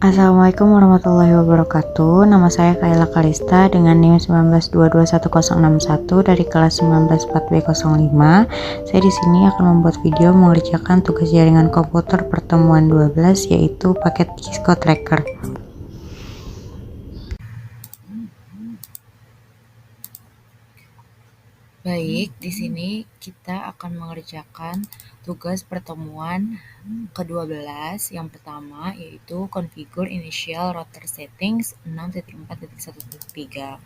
Assalamualaikum warahmatullahi wabarakatuh. Nama saya Kayla Kalista dengan NIM 19221061 dari kelas 19 4B05. Saya di sini akan membuat video mengerjakan tugas jaringan komputer pertemuan 12 yaitu paket Cisco Tracker. Baik, di sini kita akan mengerjakan tugas pertemuan ke-12 yang pertama yaitu configure initial router settings 6.4.1.3.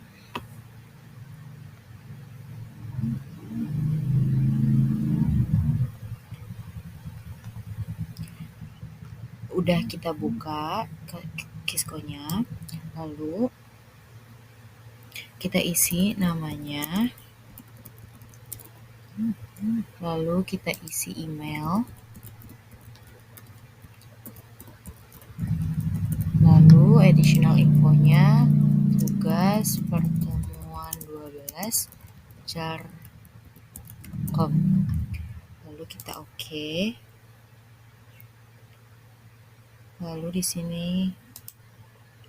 Udah kita buka Cisco-nya, lalu kita isi namanya, lalu kita isi email, lalu additional infonya tugas pertemuan 12 jar.com, lalu kita oke. Lalu di sini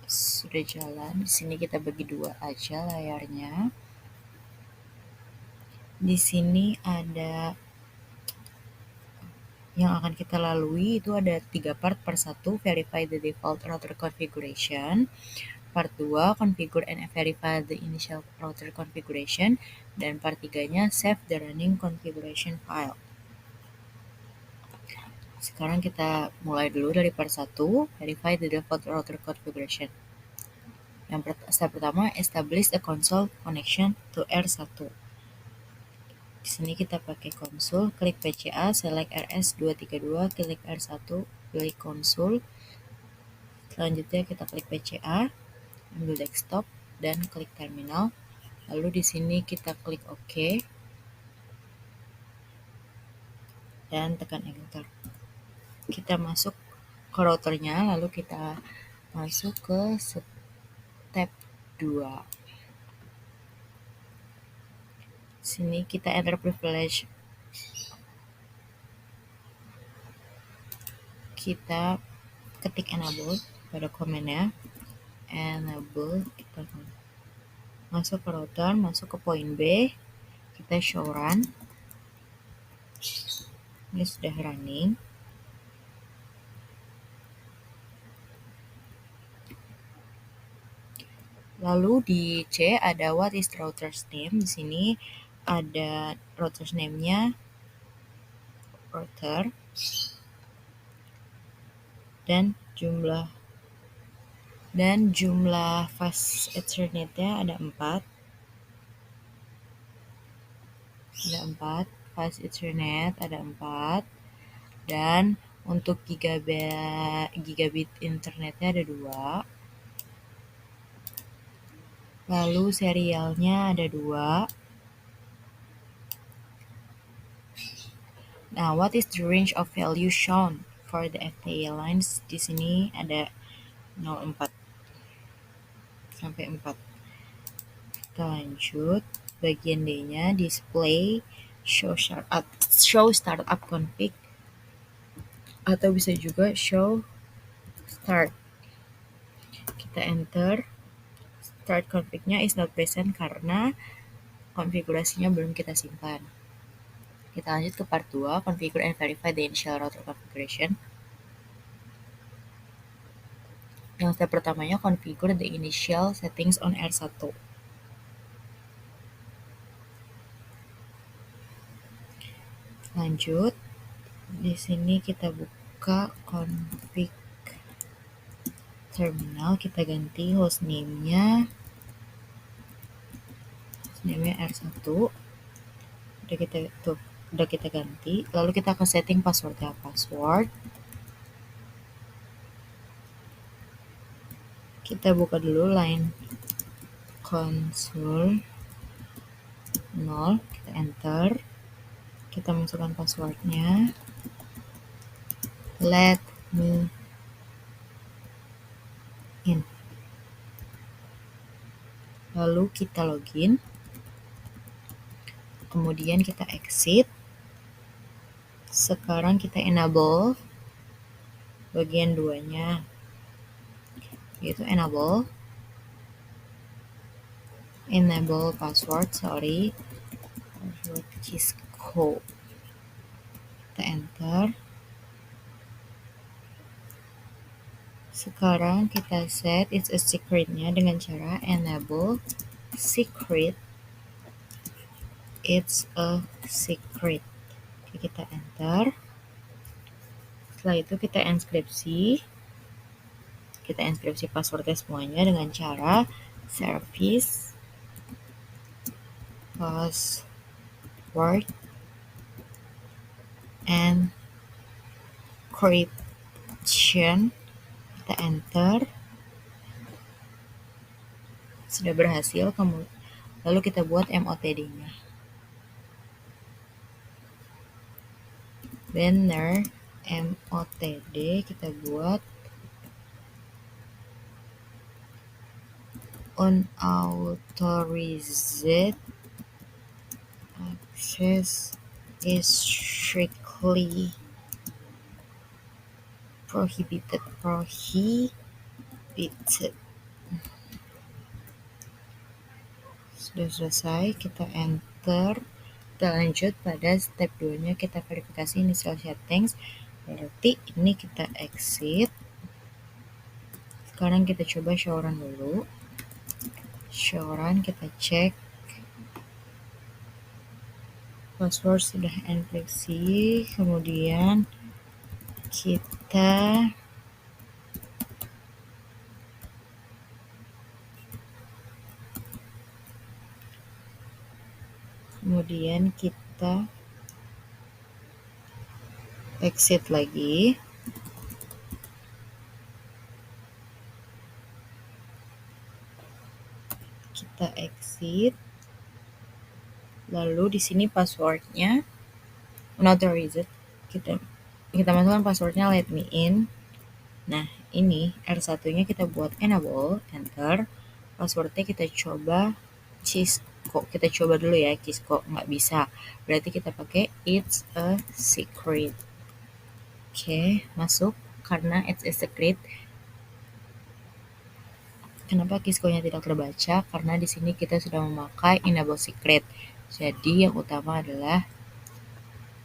sudah jalan. Di sini kita bagi dua aja layarnya. Di sini ada yang akan kita lalui, itu ada 3 part. Part 1, verify the default router configuration. Part 2, configure and verify the initial router configuration. Dan part 3-nya, save the running configuration file. Sekarang kita mulai dulu dari part 1, verify the default router configuration. Yang step pertama, establish a console connection to R1. Di sini kita pakai konsul, klik PCA, select RS232, klik R1, pilih konsul. Selanjutnya kita klik PCA, ambil desktop dan klik terminal. Lalu di sini kita klik OK dan tekan enter. Kita masuk ke routernya, lalu kita masuk ke step 2. Sini kita enter privilege. Kita ketik enable pada komennya, enable, kita masuk ke router, masuk ke poin B, kita show run. Ini sudah running. Lalu di C ada what is router's name. Di sini ada router's name-nya router dan jumlah fast Ethernet-nya ada 4. Fast Ethernet ada 4, dan untuk gigabit internetnya ada 2. Lalu serialnya ada 2. Nah, what is the range of value shown for the FTE lines? Di sini ada 04 sampai 4. Kita lanjut. Bagian D-nya display show startup config, atau bisa juga show start. Kita enter. Start config-nya is not present karena konfigurasinya belum kita simpan. Kita lanjut ke part 2, configure and verify the initial router configuration. Yang step pertamanya, configure the initial settings on R1. Lanjut, di sini kita buka config terminal, kita ganti hostname-nya R1. Udah kita ganti. Lalu kita ke setting password-nya. Kita buka dulu line console 0, kita enter. Kita masukkan passwordnya. Let me in. Lalu kita login. Kemudian kita exit. Sekarang kita enable bagian 2-nya. yaitu enable password Cisco. Kita enter. Sekarang kita set it's a secret-nya dengan cara enable secret it's a secret. Oke, kita enter. Setelah itu kita enkripsi passwordnya semuanya dengan cara service password encryption. Kita enter. Sudah berhasil. Lalu kita buat MOTD-nya. Banner MOTD kita buat unauthorized access is strictly prohibited. Sudah selesai, kita enter. Kita lanjut pada step 2-nya, kita verifikasi initial settings. Berarti ini kita exit. Sekarang kita coba show run dulu. Show run, kita cek password sudah enkripsi. Kemudian kita exit lagi. Kita exit. Lalu di sini passwordnya unauthorized. Kita masukkan passwordnya let me in. Nah, ini R1-nya kita buat enable, enter. Passwordnya kita coba Cisco. Kita coba dulu ya, Cisco nggak bisa. Berarti kita pakai it's a secret. Oke, masuk. Karena it's a secret. Kenapa Cisco-nya tidak terbaca? Karena di sini kita sudah memakai enable secret. Jadi yang utama adalah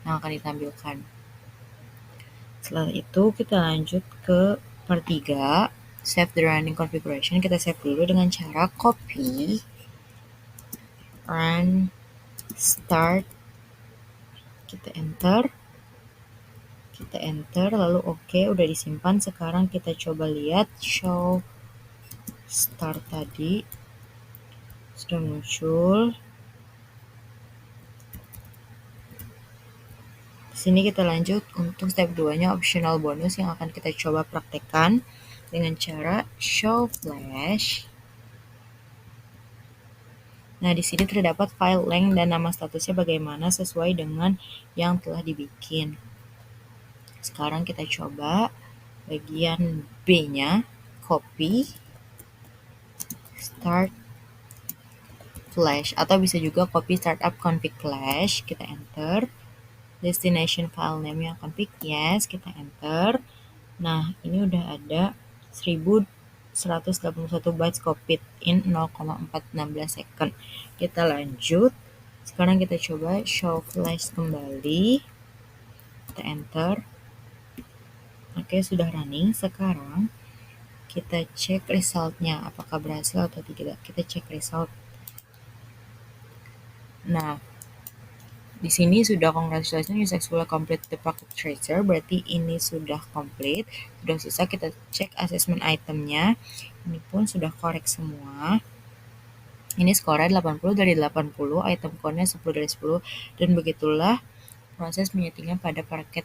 yang akan ditampilkan. Setelah itu kita lanjut ke part 3, save the running configuration. Kita save dulu dengan cara copy run start. Kita enter lalu oke, udah disimpan. Sekarang kita coba lihat show start tadi sudah muncul. Di sini kita lanjut untuk step 2-nya optional bonus yang akan kita coba praktekkan dengan cara show flash. Nah, di sini terdapat file length dan nama statusnya bagaimana sesuai dengan yang telah dibikin. Sekarang kita coba bagian B-nya, copy start flash, atau bisa juga copy startup config flash. Kita enter. Destination file name-nya config yes, kita enter. Nah, ini udah ada 1181 bytes copied in 0,416 second. Kita lanjut. Sekarang kita coba show flash kembali. Kita enter. Oke, sudah running. Sekarang kita cek resultnya, apakah berhasil atau tidak. Kita cek result. Nah, di sini sudah congratulations you successfully complete the packet tracer, berarti ini sudah complete. Sudah selesai. Kita cek assessment itemnya. Ini pun sudah correct semua. Ini skornya 80 dari 80, item count-nya 10 dari 10, dan begitulah proses menyetingnya pada packet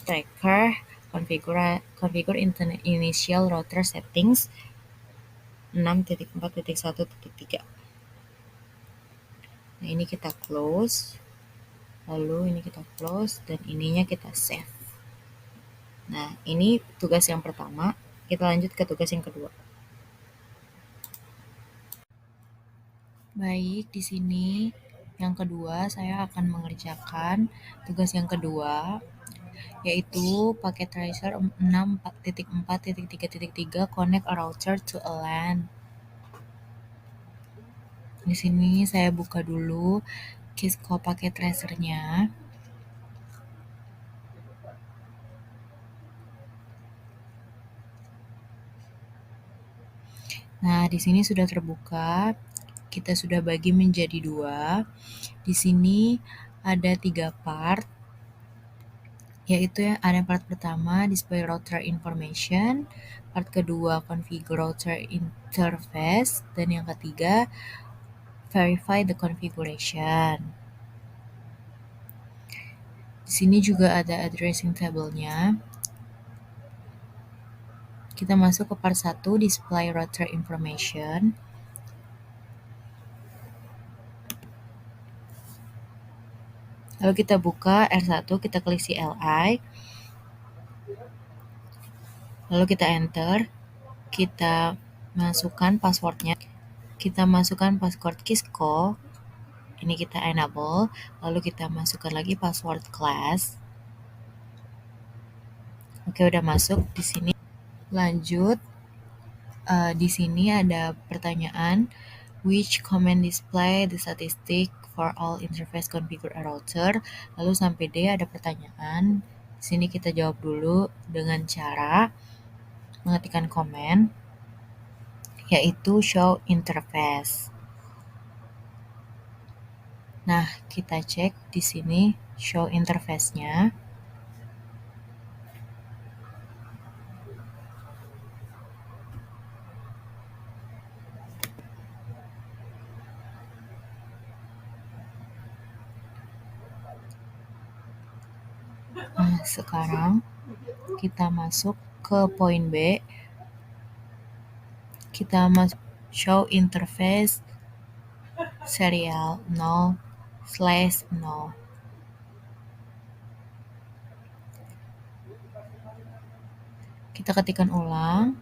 tracker. Configure initial router settings 6.4.1.3. Nah, ini kita close. Lalu ini kita close dan ininya kita save. Nah, ini tugas yang pertama. Kita lanjut ke tugas yang kedua. Baik, di sini yang kedua saya akan mengerjakan tugas yang kedua, yaitu paket tracer 6.4.3.3 connect a router to a LAN. Di sini saya buka dulu Cisco paket tracernya. Nah, di sini sudah terbuka. Kita sudah bagi menjadi dua. Di sini ada 3 part, yaitu yang ada part pertama display router information, part kedua configure router interface, dan yang ketiga verify the configuration. Di sini juga ada addressing table-nya. Kita masuk ke part 1 display router information. Lalu kita buka R1, kita klik CLI. Lalu kita enter. Kita masukkan passwordnya. Kita masukkan password Cisco. Ini kita enable. Lalu kita masukkan lagi password class. Oke, udah masuk di sini. Lanjut. Di sini ada pertanyaan, which command display the statistic for all interface configure a router. Lalu sampai D ada pertanyaan. Di sini kita jawab dulu dengan cara mengetikkan komen, yaitu show interface. Nah, kita cek di sini show interface-nya. Nah, sekarang kita masuk ke poin B. Kita masuk show interface serial 0/0. Kita ketikkan ulang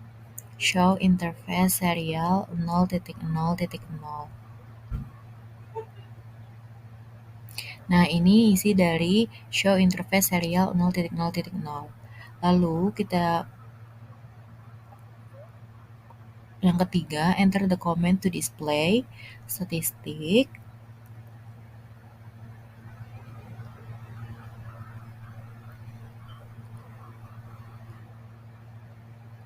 show interface serial 0.0.0. Nah, ini isi dari show interface serial 0.0.0. Lalu kita yang ketiga, enter the command to display statistik.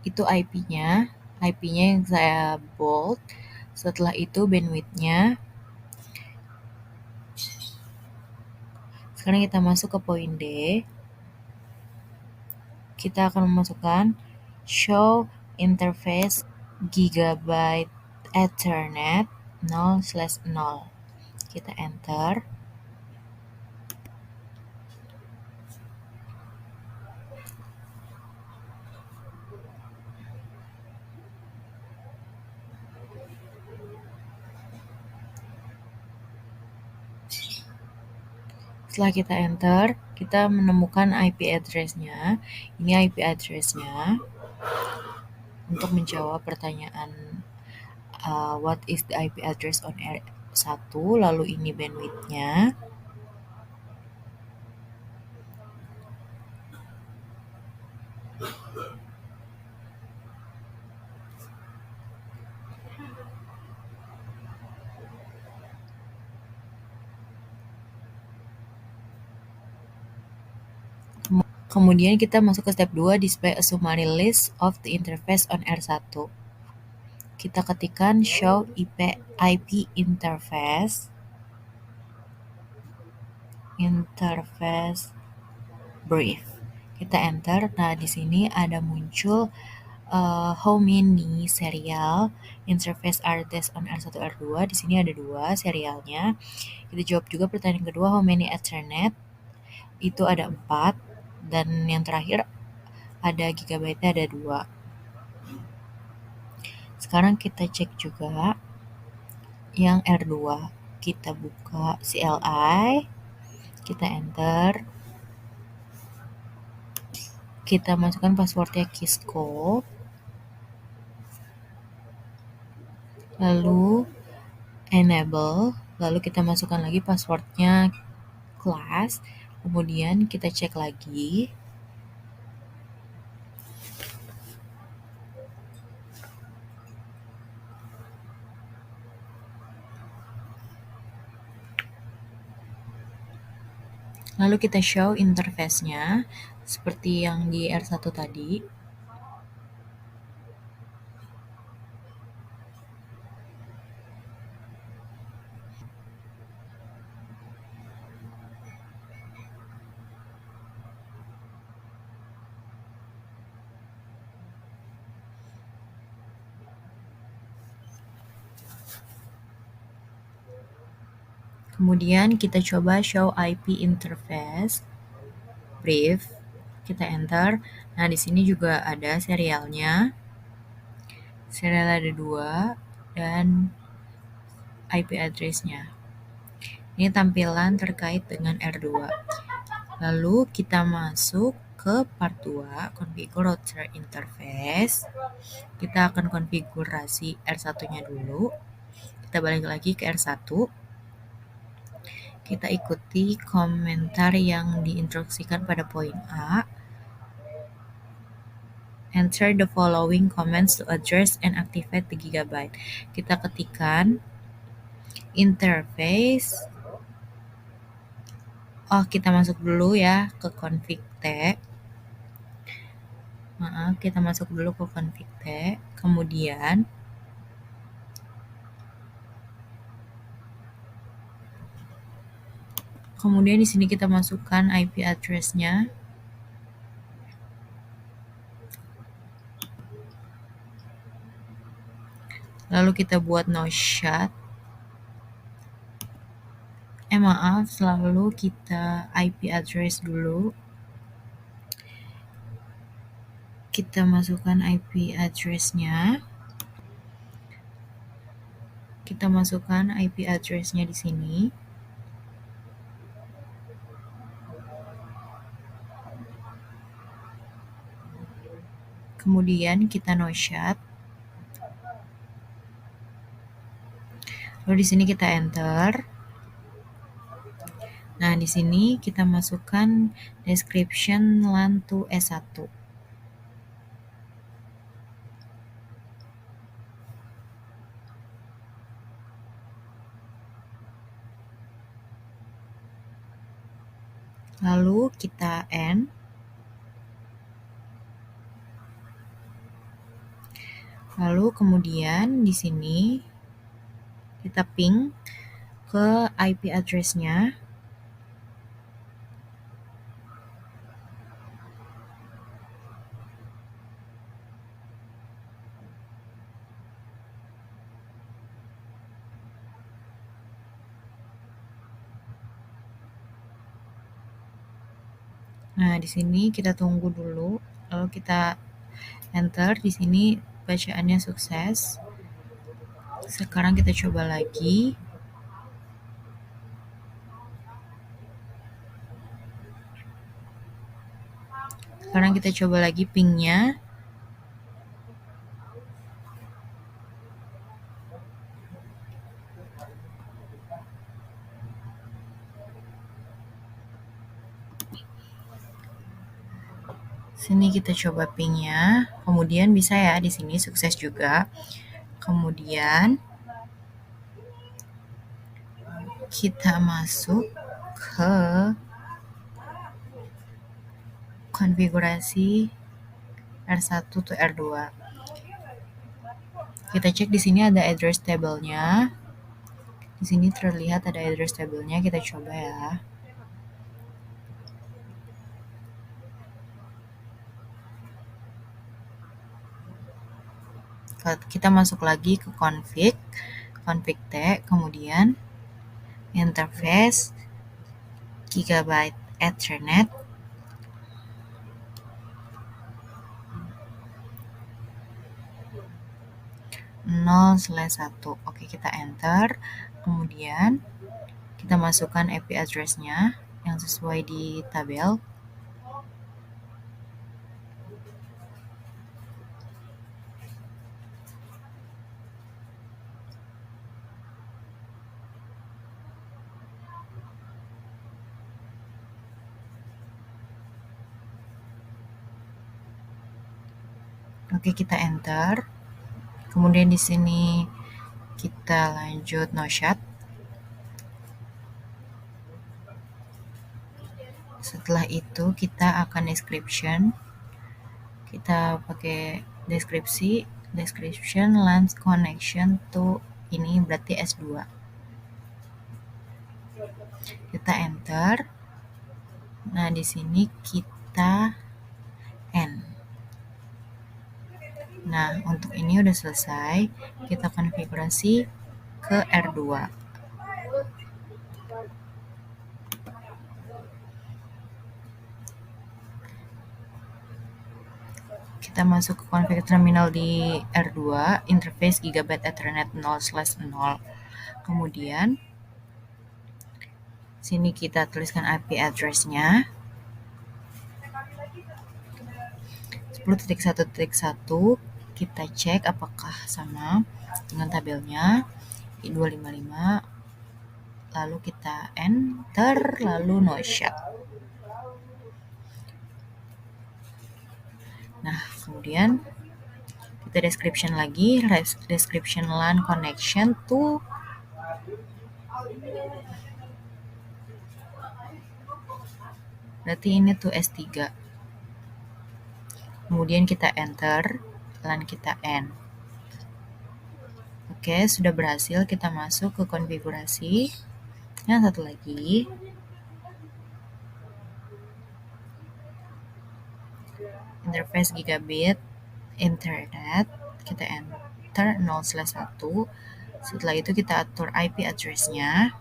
Itu IP-nya yang saya bold. Setelah itu bandwidth-nya. Sekarang kita masuk ke poin D. Kita akan memasukkan show interface gigabyte Ethernet 0/0. Kita enter. Setelah kita enter, kita menemukan IP address-nya. Ini IP address-nya. Untuk menjawab pertanyaan what is the IP address on R1, lalu ini bandwidth-nya. Kemudian kita masuk ke step 2, display a summary list of the interface on R1. Kita ketikkan show IP interface brief. Kita enter. Nah, di sini ada muncul how many serial interface are there on R1 R2. Di sini ada 2 serialnya. Kita jawab juga pertanyaan kedua, how many Ethernet. Itu ada 4. Dan yang terakhir ada gigabyte-nya ada 2. Sekarang kita cek juga yang R2. Kita buka CLI. Kita enter. Kita masukkan passwordnya Cisco. Lalu enable. Lalu kita masukkan lagi passwordnya class. Kemudian kita cek lagi. Lalu kita show interface-nya seperti yang di R1 tadi. Kemudian kita coba show IP interface brief. Kita enter. Nah, di sini juga ada serialnya. Serial ada 2 dan IP address-nya. Ini tampilan terkait dengan R2. Lalu kita masuk ke part 2, configure router interface. Kita akan konfigurasi R1-nya dulu. Kita balik lagi ke R1. Kita ikuti komentar yang diinstruksikan pada poin A. Enter the following comments to address and activate the gigabyte. Kita ketikkan interface. Kita masuk dulu ya ke config T. Kita masuk dulu ke config T. Kemudian di sini kita masukkan IP address-nya. Lalu kita buat no shut. Lalu kita IP address dulu. Kita masukkan IP address-nya. Kita masukkan IP address-nya di sini. Kemudian kita no shut. Lalu di sini kita enter. Nah, di sini kita masukkan description LAN to S1. Lalu kita end. Lalu kemudian di sini kita ping ke IP address-nya. Nah, di sini kita tunggu dulu. Lalu kita enter. Di sini bacaannya sukses. Sekarang kita coba lagi. Sekarang kita coba lagi pingnya. Sini kita coba pingnya. Kemudian bisa ya, di sini sukses juga. Kemudian kita masuk ke konfigurasi R1 to R2. Kita cek di sini ada address table-nya. Di sini terlihat ada address table-nya. Kita coba ya. Kita masuk lagi ke config T, kemudian interface gigabyte Ethernet. (0/1). Oke, kita enter. Kemudian kita masukkan IP address-nya yang sesuai di tabel. Oke, kita enter. Kemudian di sini kita lanjut no shut. setelah itu kita akan description. Kita pakai description LAN connection to ini berarti S2. Kita enter. Nah, di sini kita end. Nah, untuk ini udah selesai. Kita konfigurasi ke R2. Kita masuk ke config terminal di R2, interface Gigabit Ethernet 0/0. Kemudian sini kita tuliskan IP address-nya 10.1.1. Kita cek apakah sama dengan tabelnya 255. Lalu kita enter, lalu no shut. Nah, kemudian kita description lagi, description LAN connection to berarti ini tuh S3. Kemudian kita enter, LAN kita end. Oke, sudah berhasil. Kita masuk ke konfigurasi. Yang satu lagi, interface Gigabit Internet, kita enter 0/1. Setelah itu kita atur IP address-nya.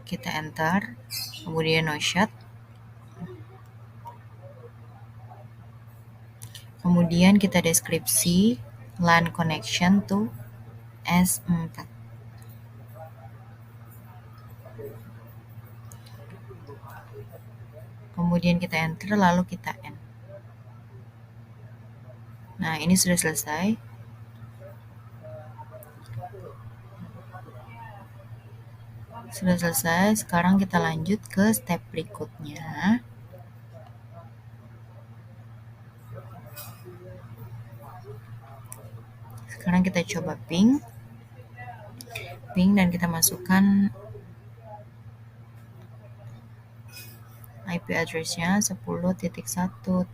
Kita enter, kemudian no shut. Kemudian kita deskripsi LAN connection to S4. Kemudian kita enter, lalu kita end. Nah, ini sudah selesai. Sudah selesai, sekarang kita lanjut ke step berikutnya. Sekarang kita coba ping dan kita masukkan IP address-nya 10.1.2.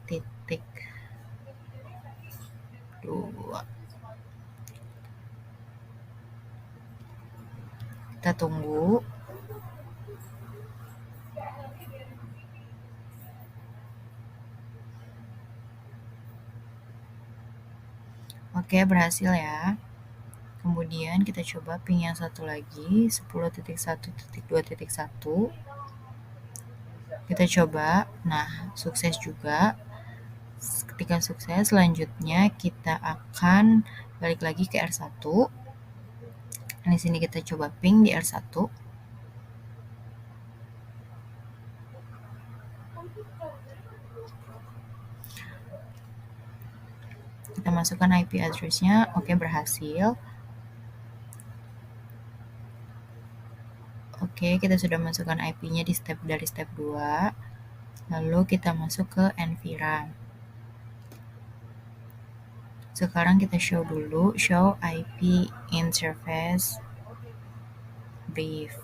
Kita tunggu. Oke, berhasil ya. Kemudian kita coba ping yang satu lagi, 10.1.2.1. Kita coba. Nah, sukses juga. Ketika sukses, selanjutnya kita akan balik lagi ke R1. Di sini kita coba ping di R1. Kita masukkan IP address-nya. Oke, berhasil. Oke, kita sudah masukkan IP-nya dari step 2. Lalu kita masuk ke NVRAM. Sekarang kita show dulu, show IP interface brief.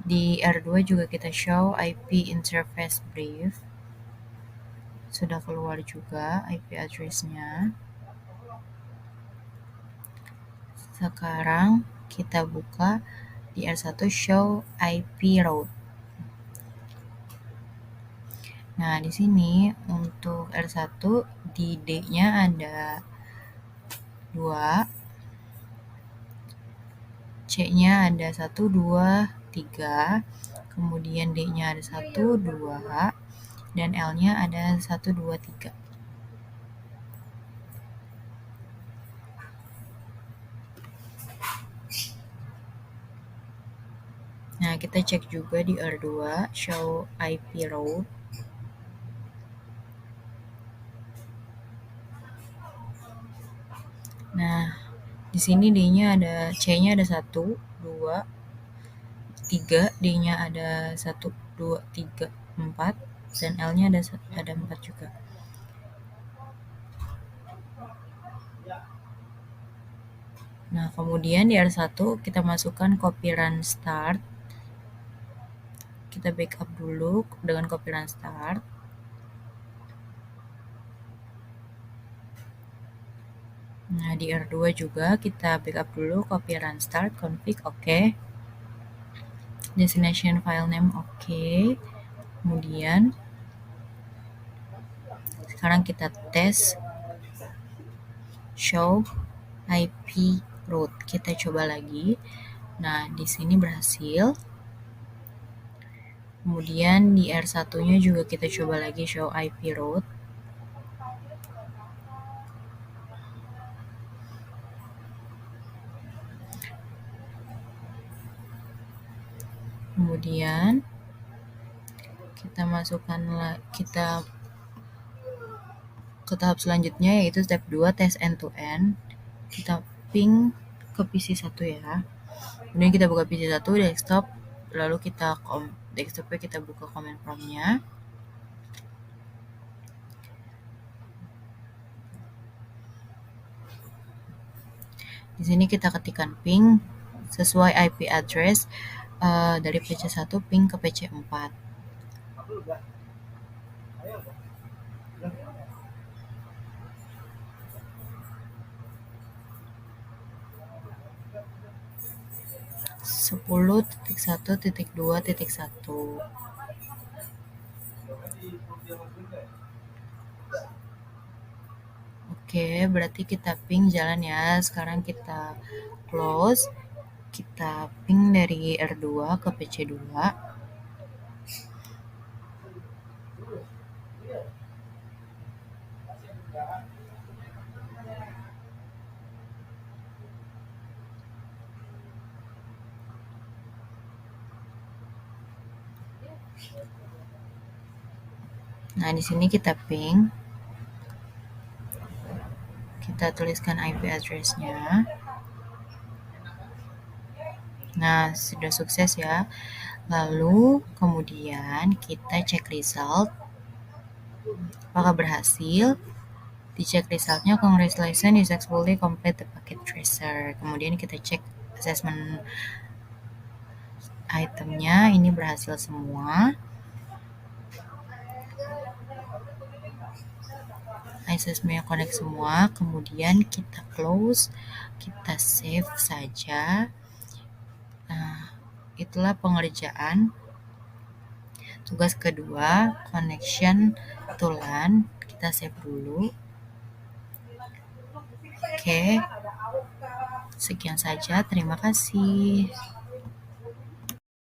Di R2 juga kita show IP interface brief. Sudah keluar juga IP address-nya. Sekarang kita buka di R1 show IP route. Nah, di sini untuk R1 di D-nya ada 2, C-nya ada 1, 2, 3, kemudian D-nya ada 1, 2, dan L-nya ada 1, 2, 3. Nah, kita cek juga di R2 show IP route. Nah, di sini D-nya ada, C-nya ada 1, 2, 3, D-nya ada 1, 2, 3, 4, dan L-nya ada 4 juga. Nah, kemudian di R1 kita masukkan copy run start. Kita backup dulu dengan copy run start. Nah, di R2 juga kita backup dulu copy run start, config oke. Destination file name oke. Kemudian sekarang kita tes show IP route. Kita coba lagi. Nah, di sini berhasil. Kemudian di R1-nya juga kita coba lagi show IP route. Kemudian kita masukkan kita ke tahap selanjutnya, yaitu step 2 tes end to end. Kita ping ke PC1 ya. Kemudian kita buka PC1 desktop, lalu desktopnya kita buka command prompt-nya. Di sini kita ketikkan ping sesuai IP address dari PC1 ping ke PC4. Sepuluh titik 1.2.1. Oke, berarti kita ping jalan ya. Sekarang kita close. Kita ping dari R2 ke PC2. Nah, di sini kita ping. Kita tuliskan IP address-nya. Nah, sudah sukses ya. Lalu kemudian kita cek result. Apakah berhasil? Dicek resultnya, congratulations you successfully complete the packet tracer. Kemudian kita cek assessment itemnya, ini berhasil semua. Assessmentnya connect semua. Kemudian kita close, kita save saja. Nah, itulah pengerjaan tugas kedua, connection to LAN. Kita save dulu. Oke, sekian saja. Terima kasih.